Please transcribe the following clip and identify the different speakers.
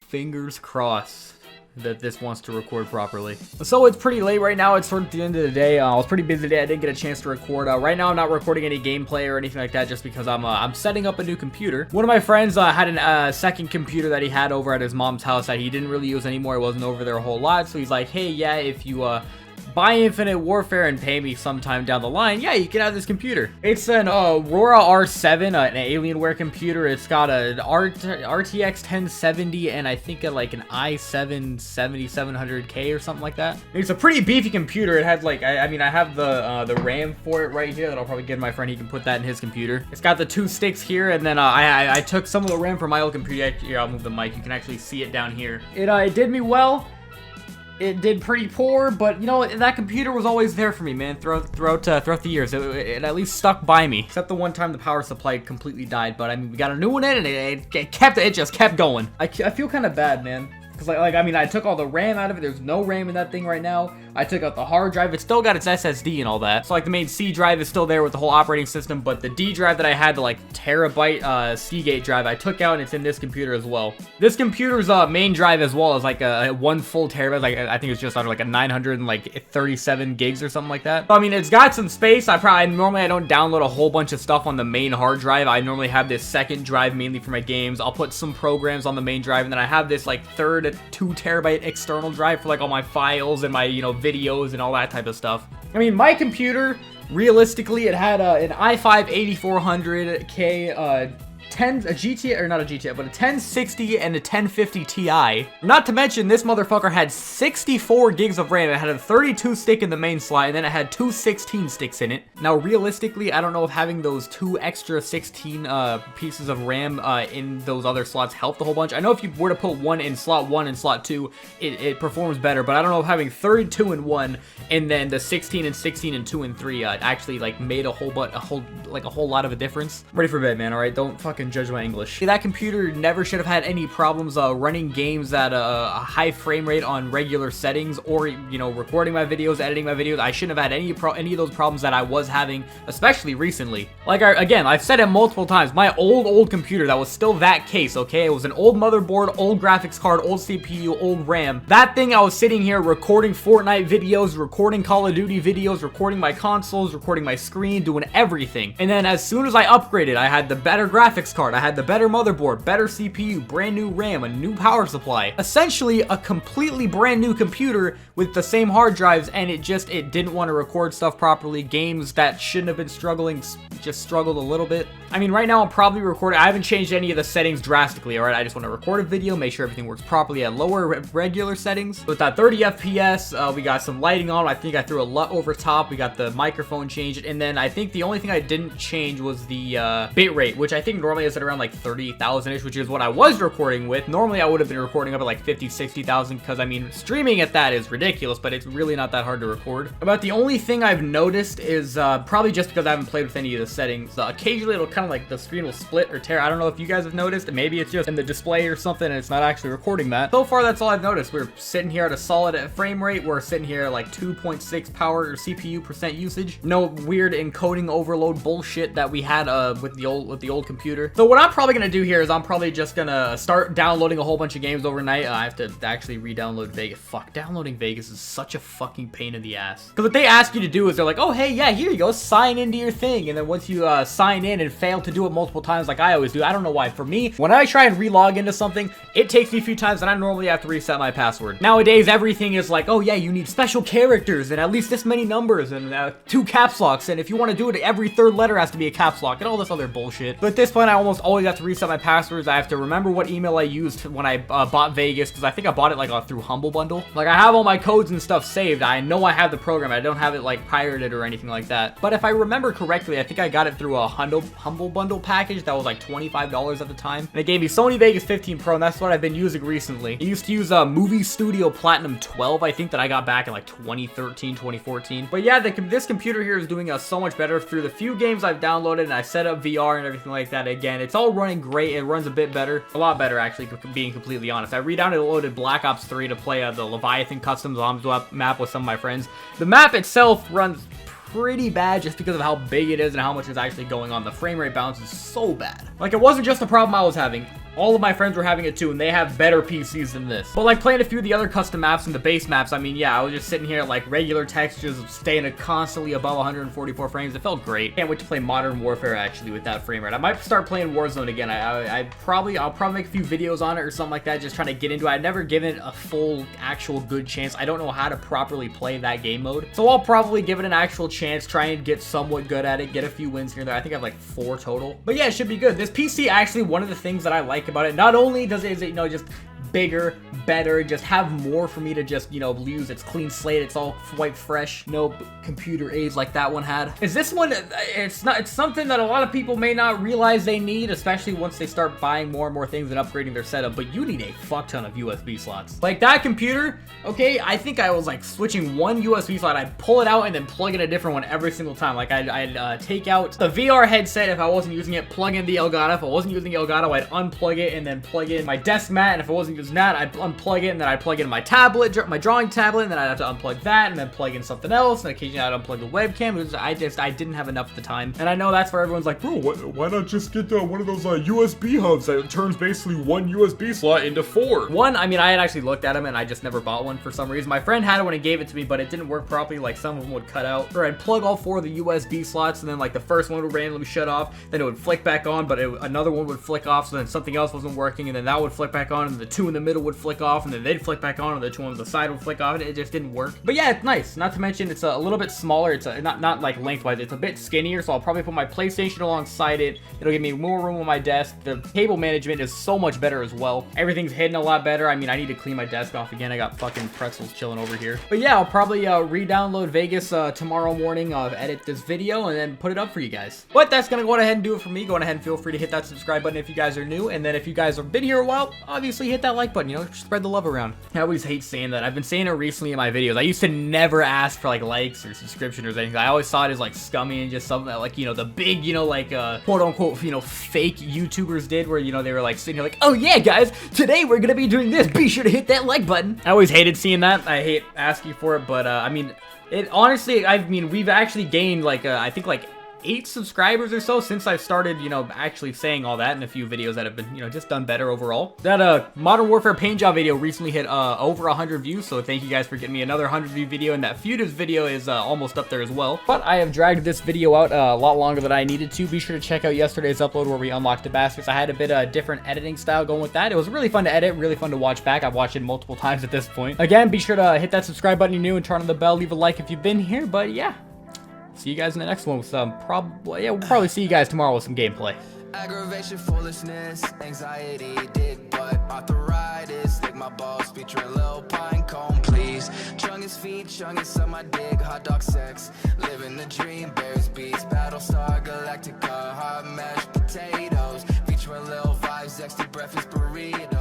Speaker 1: fingers crossed that this wants to record properly. So it's pretty late right now. It's sort of the end of the day. I was pretty busy today. I didn't get a chance to record. Right now I'm not recording any gameplay or anything like that just because I'm setting up a new computer. One of my friends had a second computer that he had over at his mom's house that he didn't really use anymore. It wasn't over there a whole lot. So he's like, hey, yeah, if you buy Infinite Warfare and pay me sometime down the line, yeah, you can have this computer. It's an Aurora R7, an Alienware computer. It's got an RTX 1070 and I think like an i7 7700K or something like that. It's a pretty beefy computer. It had like, I mean, I have the RAM for it right here that I'll probably give my friend. He can put that in his computer. It's got the 2 sticks here, and then I took some of the RAM from my old computer. Here, I'll move the mic. You can actually see it down here. It did me well. It did pretty poor, but you know, that computer was always there for me, man, throughout the years. It at least stuck by me. Except the one time the power supply completely died, but I mean, we got a new one in, and it just kept going. I feel kind of bad, man. Because, I mean, I took all the RAM out of it. There's no RAM in that thing right now. I took out the hard drive. It's still got its SSD and all that. So, like, the main C drive is still there with the whole operating system. But the D drive that I had, the, like, terabyte Seagate drive, I took out, and it's in this computer as well. This computer's main drive as well is, like, a 1 full terabyte. Like, I think it's just under, like, a 937 gigs or something like that. So, I mean, it's got some space. Normally, I don't download a whole bunch of stuff on the main hard drive. I normally have this second drive mainly for my games. I'll put some programs on the main drive, and then I have this, like, third 2 terabyte external drive for like all my files and my, you know, videos and all that type of stuff. I mean, my computer, realistically, it had an i5 8400K, a GTX, or not a GTX, but a 1060 and a 1050 Ti. Not to mention, this motherfucker had 64 gigs of RAM. It had a 32 stick in the main slot, and then it had 2 16 sticks in it. Now, realistically, I don't know if having those 2 extra 16 pieces of RAM in those other slots helped a whole bunch. I know if you were to put one in slot 1 and slot 2, it performs better, but I don't know if having 32 in 1 and then the 16 and 16 and 2 and 3 actually like made a whole lot of a difference. I'm ready for bed, man. All right, don't fucking judge my English. That computer never should have had any problems running games at a high frame rate on regular settings, or, you know, recording my videos, editing my videos. I shouldn't have had any of those problems that I was having, especially recently. Like, again, I've said it multiple times, my old computer that was still that case, okay? It was an old motherboard, old graphics card, old CPU, old RAM. That thing, I was sitting here recording Fortnite videos, recording Call of Duty videos, recording my consoles, recording my screen, doing everything. And then as soon as I upgraded, I had the better graphics card, I had the better motherboard, better CPU, brand new RAM, a new power supply. Essentially, a completely brand new computer with the same hard drives, and it didn't want to record stuff properly. Games that shouldn't have been struggling just struggled a little bit. I mean, right now I'm probably recording. I haven't changed any of the settings drastically, alright? I just want to record a video, make sure everything works properly at lower regular settings. With that 30 FPS, we got some lighting on. I think I threw a LUT over top. We got the microphone changed, and then I think the only thing I didn't change was the bitrate, which I think normally is at around like 30,000-ish, which is what I was recording with. Normally I would have been recording up at like 50, 60,000, because I mean, streaming at that is ridiculous, but it's really not that hard to record. About the only thing I've noticed is probably just because I haven't played with any of the settings. Occasionally it'll kind of like the screen will split or tear. I don't know if you guys have noticed. Maybe it's just in the display or something and it's not actually recording that. So far, that's all I've noticed. We're sitting here at a solid frame rate. We're sitting here at like 2.6 power or CPU percent usage. No weird encoding overload bullshit that we had with the old computer. So what I'm probably gonna do here is I'm probably just gonna start downloading a whole bunch of games overnight. I have to actually re-download Vegas. Fuck, downloading Vegas is such a fucking pain in the ass. Because what they ask you to do is they're like, oh hey, yeah, here you go, sign into your thing. And then once you sign in and fail to do it multiple times like I always do, I don't know why. For me, when I try and relog into something, it takes me a few times and I normally have to reset my password. Nowadays, everything is like, oh yeah, you need special characters and at least this many numbers and 2 caps locks. And if you want to do it, every 3rd letter has to be a caps lock and all this other bullshit. But at this point, I almost always have to reset my passwords. I have to remember what email I used when I bought Vegas, because I think I bought it like through Humble Bundle. Like, I have all my codes and stuff saved. I know I have the program. I don't have it like pirated or anything like that. But if I remember correctly, I think I got it through a Humble Bundle package that was like $25 at the time. And it gave me Sony Vegas 15 Pro, and that's what I've been using recently. I used to use Movie Studio Platinum 12, I think, that I got back in like 2013, 2014. But yeah, this computer here is doing so much better. Through the few games I've downloaded and I set up VR and everything like that, again, it's all running great. It runs a bit better. A lot better, actually, being completely honest. I re-downloaded Black Ops 3 to play the Leviathan Custom Zombies map with some of my friends. The map itself runs pretty bad just because of how big it is and how much is actually going on. The frame rate bounce is so bad. Like, it wasn't just a problem I was having. all of my friends were having it too, and they have better PCs than this. But like playing a few of the other custom maps and the base maps, I mean, yeah, I was just sitting here at like regular textures, staying at constantly above 144 frames. It felt great. Can't wait to play Modern Warfare actually with that frame rate. I might start playing Warzone again. I'll probably make a few videos on it or something like that, just trying to get into it. I've never given it a full, actual good chance. I don't know how to properly play that game mode, so I'll probably give it an actual chance, try and get somewhat good at it, get a few wins here and there. I think I have like 4 total, but yeah, it should be good. This PC, actually, one of the things that I like about it, not only is it, you know, just bigger, better, just have more for me to just, you know, use. It's clean slate, it's all white fresh, no computer aids like that one had. Is this one, it's something that a lot of people may not realize they need, especially once they start buying more and more things and upgrading their setup, but you need a fuck ton of USB slots. Like that computer, okay, I think I was like switching one USB slot, I'd pull it out and then plug in a different one every single time. Like I'd take out the VR headset if I wasn't using it, plug in the Elgato. If I wasn't using the Elgato, I'd unplug it and then plug in my desk mat, and if I wasn't using that, I'd unplug it and then I'd plug in my tablet, my drawing tablet, and then I'd have to unplug that and then plug in something else, and occasionally I'd unplug the webcam. I didn't have enough at the time, and I know that's where everyone's like, bro, why not just get one of those USB hubs that turns basically one USB slot into 4? One, I mean, I had actually looked at them and I just never bought one for some reason. My friend had it when he gave it to me, but it didn't work properly. Like some of them would cut out, or I'd plug all 4 of the USB slots, and then like the first one would randomly shut off, then it would flick back on, but another one would flick off, so then something else wasn't working, and then that would flick back on, and the 2 in the middle would flick off, and then they'd flick back on, and the 2 on the side would flick off, and it just didn't work. But yeah, it's nice. Not to mention, it's a little bit smaller. It's not like lengthwise, it's a bit skinnier, so I'll probably put my PlayStation alongside it. It'll give me more room on my desk. The cable management is so much better as well. Everything's hidden a lot better. I mean, I need to clean my desk off again. I got fucking pretzels chilling over here. But yeah, I'll probably re-download Vegas tomorrow morning, edit this video, and then put it up for you guys. But that's gonna go ahead and do it for me. Go ahead and feel free to hit that subscribe button if you guys are new, and then if you guys have been here a while, obviously hit that like button, you know, spread the love around. I always hate saying that. I've been saying it recently in my videos. I used to never ask for like likes or subscriptions or anything. I always saw it as like scummy and just something that, like, you know, the big, you know, like quote unquote, you know, fake YouTubers did, where, you know, they were like sitting here like, oh yeah guys, today we're gonna be doing this, be sure to hit that like button. I always hated seeing that. I hate asking for it, but I mean, it honestly, I mean, we've actually gained like I think like 8 subscribers or so since I've started, you know, actually saying all that, in a few videos that have been, you know, just done better overall. That Modern Warfare paint job video recently hit over 100 views, so thank you guys for getting me another 100 view video, and that Futives video is almost up there as well. But I have dragged this video out a lot longer than I needed to. Be sure to check out yesterday's upload where we unlocked the baskets. I had a bit different editing style going with that. It was really fun to edit, really fun to watch back. I've watched it multiple times at this point. Again, be sure to hit that subscribe button if you're new and turn on the bell. Leave a like if you've been here, but yeah. See you guys in the next one with some we'll probably see you guys tomorrow with some gameplay.
Speaker 2: Aggravation, foolishness, anxiety, dick butt, arthritis, stick my balls, featuring Lil Pine Cone, please. Chungus feet, chungus on my dick, hot dog sex, living the dream, bears beats, Battlestar Galactica, hot mashed potatoes, featuring Lil Vibes, extra breakfast burrito.